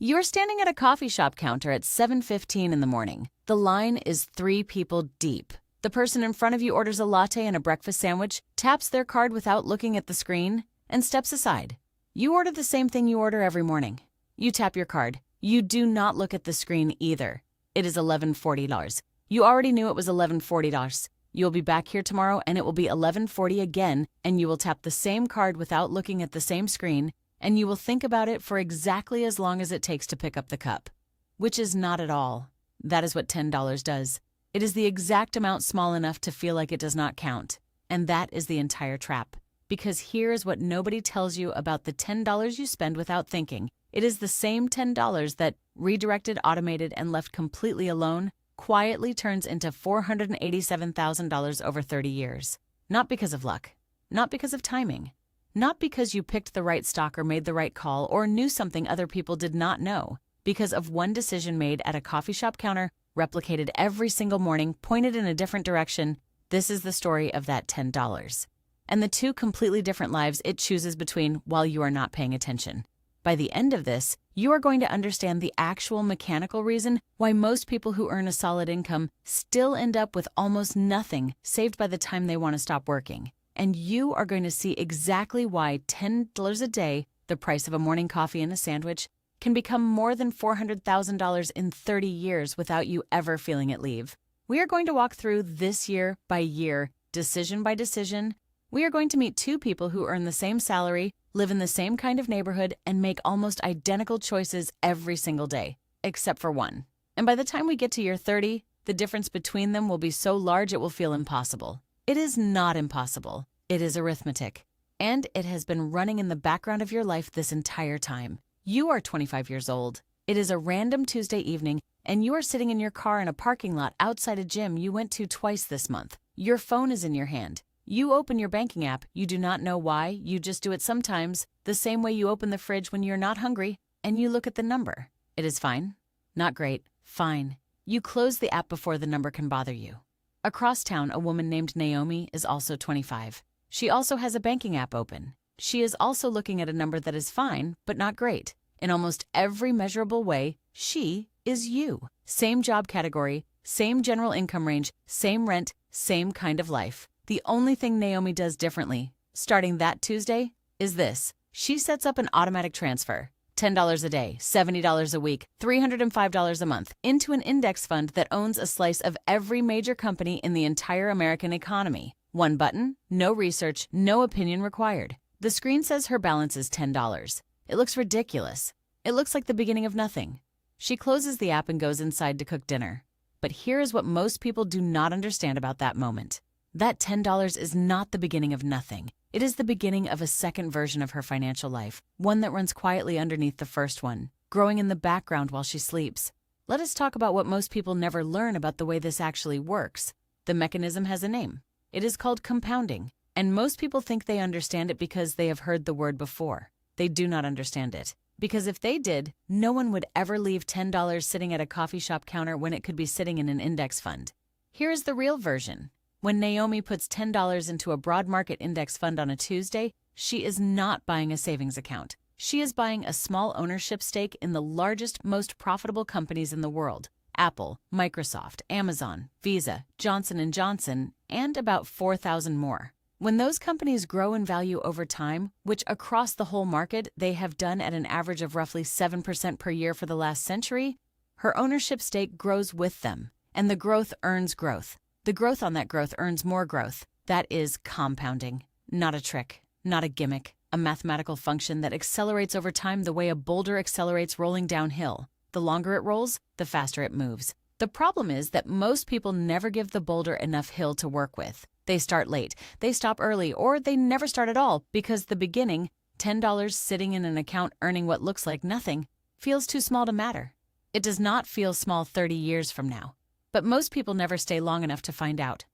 You're standing at a coffee shop counter at 7:15 in the morning. The line is 3 people deep. The person in front of you orders a latte and a breakfast sandwich, taps their card without looking at the screen, and steps aside. You order the same thing you order every morning. You tap your card. You do not look at the screen either. It is $11.40. You already knew it was $11.40. You'll be back here tomorrow and it will be $11.40 again, and you will tap the same card without looking at the same screen, and you will think about it for exactly as long as it takes to pick up the cup. Which is not at all. That is what $10 does. It is the exact amount small enough to feel like it does not count. And that is the entire trap. Because here is what nobody tells you about the $10 you spend without thinking. It is the same $10 that, redirected, automated, and left completely alone, quietly turns into $487,000 over 30 years. Not because of luck. Not because of timing. Not because you picked the right stock or made the right call or knew something other people did not know. Because of one decision made at a coffee shop counter, replicated every single morning, pointed in a different direction. This is the story of that $10. And the 2 completely different lives it chooses between while you are not paying attention. By the end of this, you are going to understand the actual mechanical reason why most people who earn a solid income still end up with almost nothing saved by the time they want to stop working. And you are going to see exactly why $10 a day, the price of a morning coffee and a sandwich, can become more than $400,000 in 30 years without you ever feeling it leave. We are going to walk through this year by year, decision by decision. We are going to meet 2 people who earn the same salary, live in the same kind of neighborhood, and make almost identical choices every single day, except for one. And by the time we get to year 30, the difference between them will be so large it will feel impossible. It is not impossible. It is arithmetic. And it has been running in the background of your life this entire time. You are 25 years old. It is a random Tuesday evening, and you are sitting in your car in a parking lot outside a gym you went to twice this month. Your phone is in your hand. You open your banking app. You do not know why. You just do it sometimes, the same way you open the fridge when you're not hungry, and you look at the number. It is fine. Not great. Fine. You close the app before the number can bother you. Across town, a woman named Naomi is also 25. She also has a banking app open. She is also looking at a number that is fine, but not great. In almost every measurable way, she is you. Same job category, same general income range, same rent, same kind of life. The only thing Naomi does differently, starting that Tuesday, is this. She sets up an automatic transfer, $10 a day, $70 a week, $305 a month, into an index fund that owns a slice of every major company in the entire American economy. One button, no research, no opinion required. The screen says her balance is $10. It looks ridiculous. It looks like the beginning of nothing. She closes the app and goes inside to cook dinner. But here is what most people do not understand about that moment. That $10 is not the beginning of nothing. It is the beginning of a second version of her financial life, one that runs quietly underneath the first one, growing in the background while she sleeps. Let us talk about what most people never learn about the way this actually works. The mechanism has a name. It is called compounding, and most people think they understand it because they have heard the word before. They do not understand it. Because if they did, no one would ever leave $10 sitting at a coffee shop counter when it could be sitting in an index fund. Here is the real version. When Naomi puts $10 into a broad market index fund on a Tuesday, she is not buying a savings account. She is buying a small ownership stake in the largest, most profitable companies in the world. Apple, Microsoft, Amazon, Visa, Johnson & Johnson, and about 4,000 more. When those companies grow in value over time, which across the whole market they have done at an average of roughly 7% per year for the last century, her ownership stake grows with them, and the growth earns growth. The growth on that growth earns more growth. That is compounding. Not a trick, not a gimmick, a mathematical function that accelerates over time the way a boulder accelerates rolling downhill. The longer it rolls, the faster it moves. The problem is that most people never give the boulder enough hill to work with. They start late, they stop early, or they never start at all because the beginning, $10 sitting in an account earning what looks like nothing, feels too small to matter. It does not feel small 30 years from now. But most people never stay long enough to find out.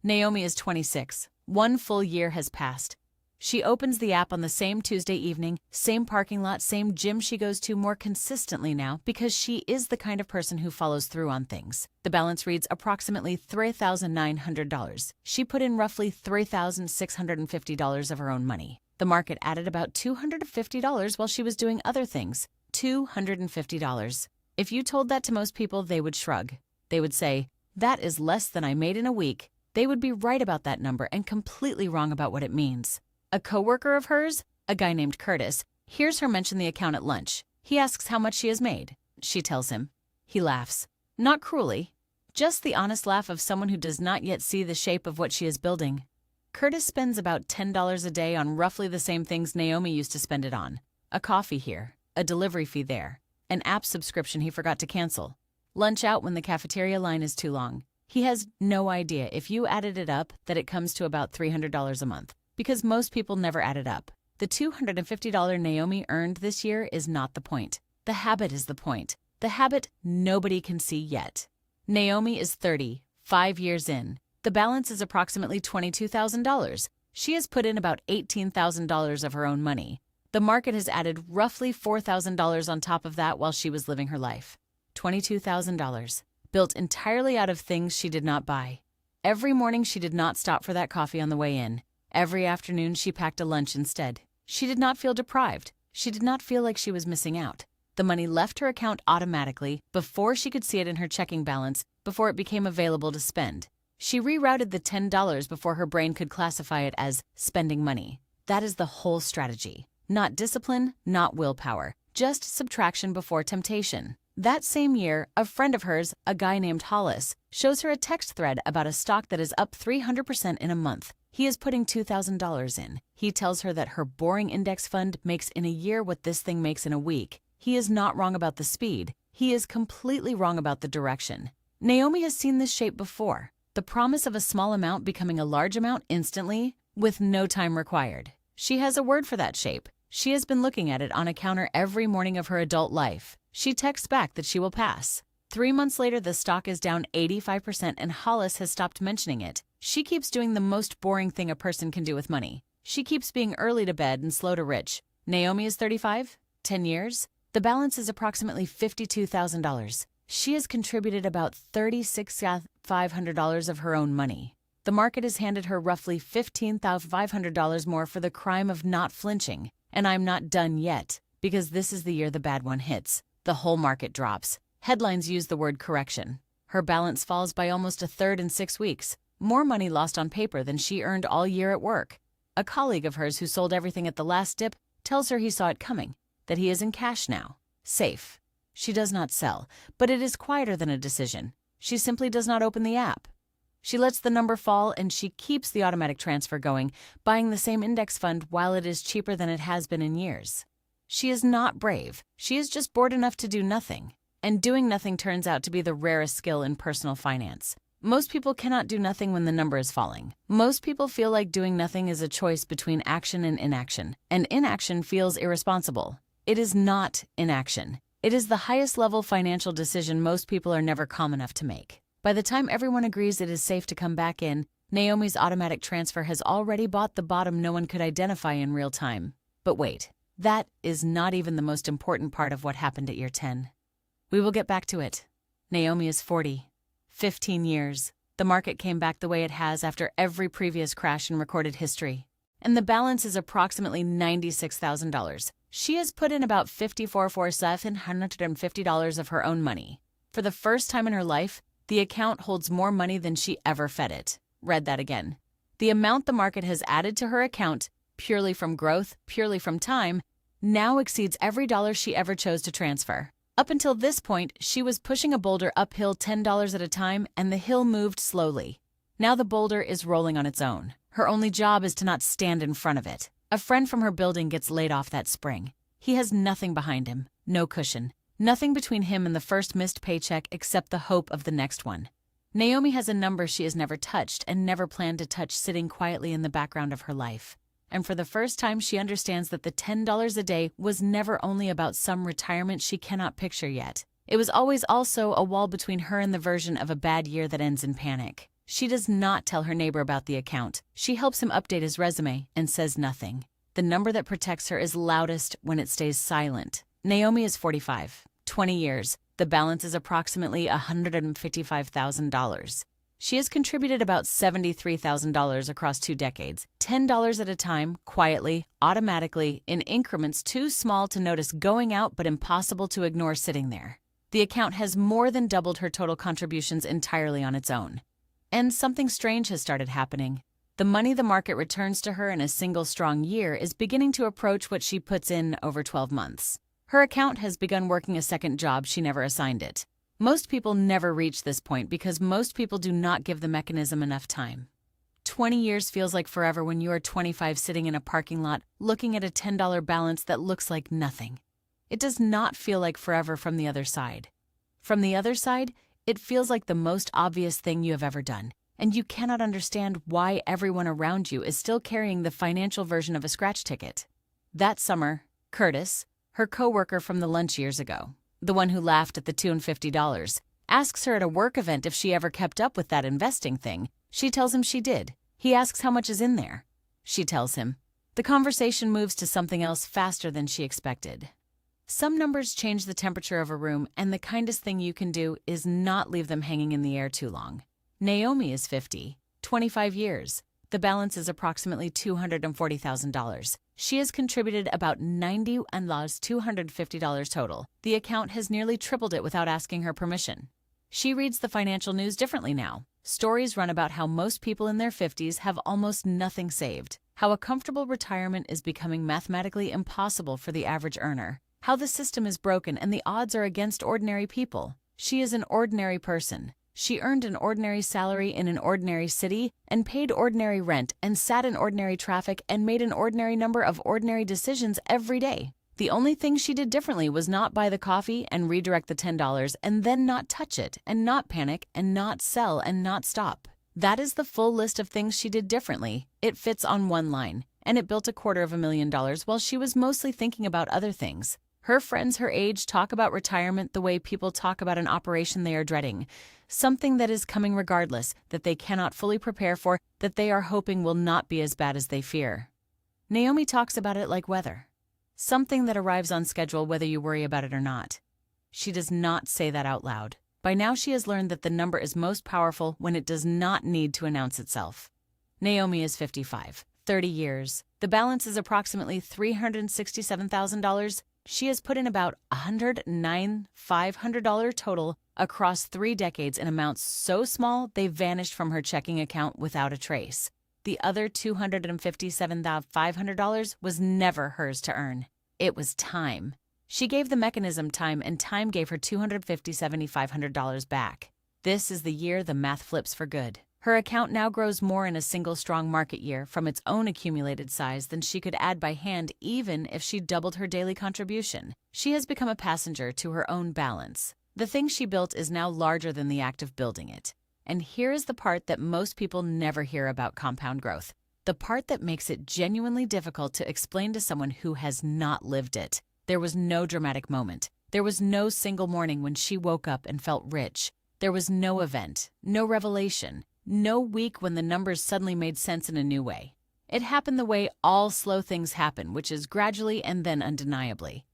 Naomi is 26. 1 full year has passed. She opens the app on the same Tuesday evening, same parking lot, same gym she goes to more consistently now because she is the kind of person who follows through on things. The balance reads approximately $3,900. She put in roughly $3,650 of her own money. The market added about $250 while she was doing other things. $250. If you told that to most people, they would shrug. They would say, "That is less than I made in a week." They would be right about that number and completely wrong about what it means. A coworker of hers, a guy named Curtis, hears her mention the account at lunch. He asks how much she has made. She tells him. He laughs. Not cruelly, just the honest laugh of someone who does not yet see the shape of what she is building. Curtis spends about $10 a day on roughly the same things Naomi used to spend it on. A coffee here, a delivery fee there, an app subscription he forgot to cancel, lunch out when the cafeteria line is too long. He has no idea, if you added it up, that it comes to about $300 a month, because most people never add it up. The $250 Naomi earned this year is not the point. The habit is the point. The habit nobody can see yet. Naomi is 30, 5 years in. The balance is approximately $22,000. She has put in about $18,000 of her own money. The market has added roughly $4,000 on top of that while she was living her life. $22,000, built entirely out of things she did not buy. Every morning she did not stop for that coffee on the way in. Every afternoon she packed a lunch instead. She did not feel deprived. She did not feel like she was missing out. The money left her account automatically before she could see it in her checking balance, before it became available to spend. She rerouted the $10 before her brain could classify it as spending money. That is the whole strategy. Not discipline, not willpower, just subtraction before temptation. That same year, a friend of hers, a guy named Hollis, shows her a text thread about a stock that is up 300% in a month. He is putting $2,000 in. He tells her that her boring index fund makes in a year what this thing makes in a week. He is not wrong about the speed. He is completely wrong about the direction. Naomi has seen this shape before. The promise of a small amount becoming a large amount instantly, with no time required. She has a word for that shape. She has been looking at it on a counter every morning of her adult life. She texts back that she will pass. 3 months later, the stock is down 85% and Hollis has stopped mentioning it. She keeps doing the most boring thing a person can do with money. She keeps being early to bed and slow to rich. Naomi is 35, 10 years. The balance is approximately $52,000. She has contributed about $36,500 of her own money. The market has handed her roughly $15,500 more for the crime of not flinching. And I'm not done yet, because this is the year the bad one hits. The whole market drops. Headlines use the word correction. Her balance falls by almost a third in 6 weeks. More money lost on paper than she earned all year at work. A colleague of hers who sold everything at the last dip tells her he saw it coming, that he is in cash now. Safe. She does not sell, but it is quieter than a decision. She simply does not open the app. She lets the number fall and she keeps the automatic transfer going, buying the same index fund while it is cheaper than it has been in years. She is not brave. She is just bored enough to do nothing. And doing nothing turns out to be the rarest skill in personal finance. Most people cannot do nothing when the number is falling. Most people feel like doing nothing is a choice between action and inaction feels irresponsible. It is not inaction. It is the highest level financial decision most people are never calm enough to make. By the time everyone agrees it is safe to come back in, Naomi's automatic transfer has already bought the bottom no one could identify in real time. But wait, that is not even the most important part of what happened at year 10. We will get back to it. Naomi is 40. 15 years. The market came back the way it has after every previous crash in recorded history. And the balance is approximately $96,000. She has put in about $54,750 of her own money. For the first time in her life, the account holds more money than she ever fed it. Read that again. The amount the market has added to her account, purely from growth, purely from time, now exceeds every dollar she ever chose to transfer. Up until this point, she was pushing a boulder uphill $10 at a time, and the hill moved slowly. Now the boulder is rolling on its own. Her only job is to not stand in front of it. A friend from her building gets laid off that spring. He has nothing behind him, no cushion, nothing between him and the first missed paycheck except the hope of the next one. Naomi has a number she has never touched and never planned to touch sitting quietly in the background of her life. And for the first time, she understands that the $10 a day was never only about some retirement she cannot picture yet. It was always also a wall between her and the version of a bad year that ends in panic. She does not tell her neighbor about the account. She helps him update his resume and says nothing. The number that protects her is loudest when it stays silent. Naomi is 45, 20 years. The balance is approximately $155,000. She has contributed about $73,000 across 2 decades, $10 at a time, quietly, automatically, in increments too small to notice going out but impossible to ignore sitting there. The account has more than doubled her total contributions entirely on its own. And something strange has started happening. The money the market returns to her in a single strong year is beginning to approach what she puts in over 12 months. Her account has begun working a second job she never assigned it. Most people never reach this point because most people do not give the mechanism enough time. 20 years feels like forever when you are 25 sitting in a parking lot looking at a $10 balance that looks like nothing. It does not feel like forever from the other side. From the other side, it feels like the most obvious thing you have ever done, and you cannot understand why everyone around you is still carrying the financial version of a scratch ticket. That summer, Curtis, her coworker from the lunch years ago, the one who laughed at the $250, asks her at a work event if she ever kept up with that investing thing. She tells him she did. He asks how much is in there. She tells him. The conversation moves to something else faster than she expected. Some numbers change the temperature of a room, and the kindest thing you can do is not leave them hanging in the air too long. Naomi is 50, 25 years. The balance is approximately $240,000. She has contributed about $90 and lost $250 total. The account has nearly tripled it without asking her permission. She reads the financial news differently now. Stories run about how most people in their 50s have almost nothing saved, how a comfortable retirement is becoming mathematically impossible for the average earner, how the system is broken and the odds are against ordinary people. She is an ordinary person. She earned an ordinary salary in an ordinary city and paid ordinary rent and sat in ordinary traffic and made an ordinary number of ordinary decisions every day. The only thing she did differently was not buy the coffee and redirect the $10 and then not touch it and not panic and not sell and not stop. That is the full list of things she did differently. It fits on one line, and it built $250,000 while she was mostly thinking about other things. Her friends her age talk about retirement the way people talk about an operation they are dreading, something that is coming regardless, that they cannot fully prepare for, that they are hoping will not be as bad as they fear. Naomi talks about it like weather, something that arrives on schedule whether you worry about it or not. She does not say that out loud. By now she has learned that the number is most powerful when it does not need to announce itself. Naomi is 55, 30 years. The balance is approximately $367,000. She has put in about $109,500 total across 3 decades in amounts so small they vanished from her checking account without a trace. The other $257,500 was never hers to earn. It was time. She gave the mechanism time, and time gave her $257,500 back. This is the year the math flips for good. Her account now grows more in a single strong market year from its own accumulated size than she could add by hand even if she doubled her daily contribution. She has become a passenger to her own balance. The thing she built is now larger than the act of building it. And here is the part that most people never hear about compound growth. The part that makes it genuinely difficult to explain to someone who has not lived it. There was no dramatic moment. There was no single morning when she woke up and felt rich. There was no event, no revelation. No week when the numbers suddenly made sense in a new way. It happened the way all slow things happen, which is gradually and then undeniably.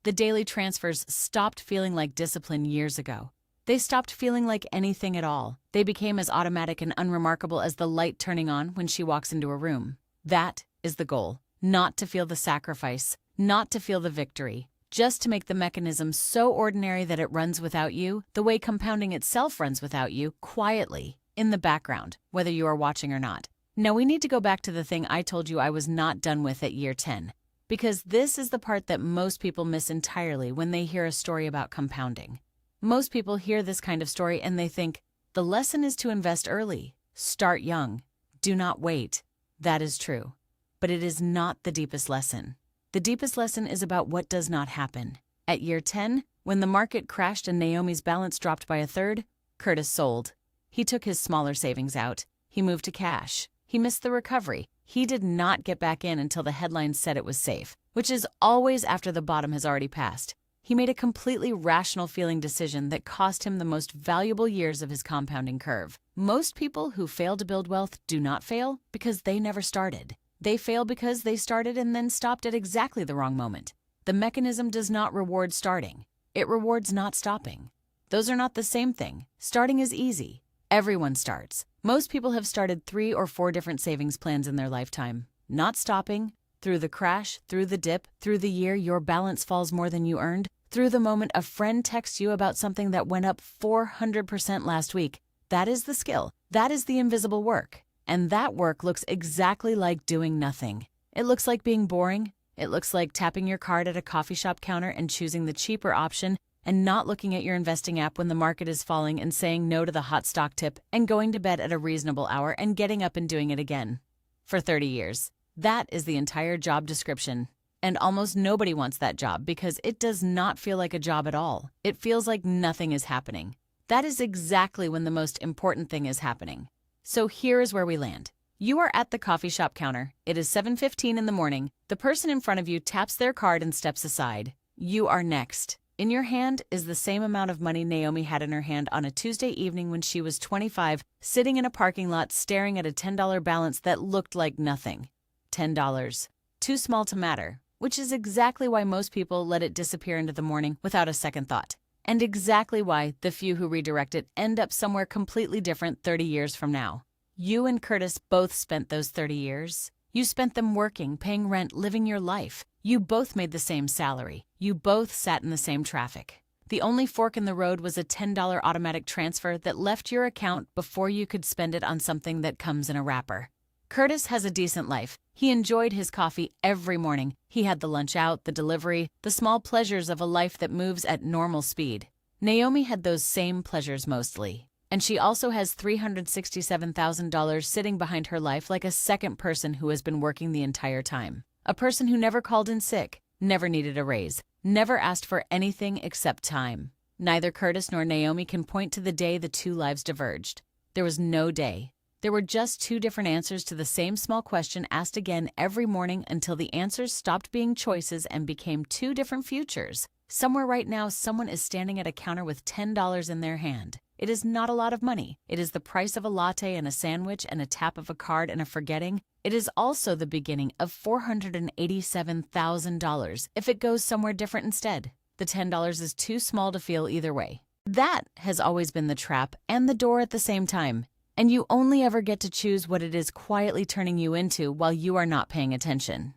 The daily transfers stopped feeling like discipline years ago. They stopped feeling like anything at all. They became as automatic and unremarkable as the light turning on when she walks into a room. That is the goal. Not to feel the sacrifice, not to feel the victory, just to make the mechanism so ordinary that it runs without you, the way compounding itself runs without you, quietly. In the background, whether you are watching or not. Now we need to go back to the thing I told you I was not done with at year 10, because this is the part that most people miss entirely when they hear a story about compounding. Most people hear this kind of story and they think, the lesson is to invest early, start young, do not wait. That is true, but it is not the deepest lesson. The deepest lesson is about what does not happen. At year 10, when the market crashed and Naomi's balance dropped by 1/3, Curtis sold. He took his smaller savings out. He moved to cash. He missed the recovery. He did not get back in until the headlines said it was safe, which is always after the bottom has already passed. He made a completely rational feeling decision that cost him the most valuable years of his compounding curve. Most people who fail to build wealth do not fail because they never started. They fail because they started and then stopped at exactly the wrong moment. The mechanism does not reward starting. It rewards not stopping. Those are not the same thing. Starting is easy. Everyone starts. Most people have started 3 or 4 different savings plans in their lifetime, not stopping. Through the crash, through the dip, through the year your balance falls more than you earned, through the moment a friend texts you about something that went up 400% last week. That is the skill. That is the invisible work. And that work looks exactly like doing nothing. It looks like being boring. It looks like tapping your card at a coffee shop counter and choosing the cheaper option and not looking at your investing app when the market is falling and saying no to the hot stock tip and going to bed at a reasonable hour and getting up and doing it again. For 30 years. That is the entire job description. And almost nobody wants that job because it does not feel like a job at all. It feels like nothing is happening. That is exactly when the most important thing is happening. So here is where we land. You are at the coffee shop counter. It is 7:15 in the morning. The person in front of you taps their card and steps aside. You are next. In your hand is the same amount of money Naomi had in her hand on a Tuesday evening when she was 25, sitting in a parking lot staring at a $10 balance that looked like nothing. $10. Too small to matter, which is exactly why most people let it disappear into the morning without a second thought. And exactly why the few who redirect it end up somewhere completely different 30 years from now. You and Curtis both spent those 30 years. You spent them working, paying rent, living your life. You both made the same salary. You both sat in the same traffic. The only fork in the road was a $10 automatic transfer that left your account before you could spend it on something that comes in a wrapper. Curtis has a decent life. He enjoyed his coffee every morning. He had the lunch out, the delivery, the small pleasures of a life that moves at normal speed. Naomi had those same pleasures mostly. And she also has $367,000 sitting behind her life like a second person who has been working the entire time. A person who never called in sick, never needed a raise, never asked for anything except time. Neither Curtis nor Naomi can point to the day the two lives diverged. There was no day. There were just 2 different answers to the same small question asked again every morning until the answers stopped being choices and became 2 different futures. Somewhere right now, someone is standing at a counter with $10 in their hand. It is not a lot of money. It is the price of a latte and a sandwich and a tap of a card and a forgetting. It is also the beginning of $487,000 if it goes somewhere different instead. The $10 is too small to feel either way. That has always been the trap and the door at the same time. And you only ever get to choose what it is quietly turning you into while you are not paying attention.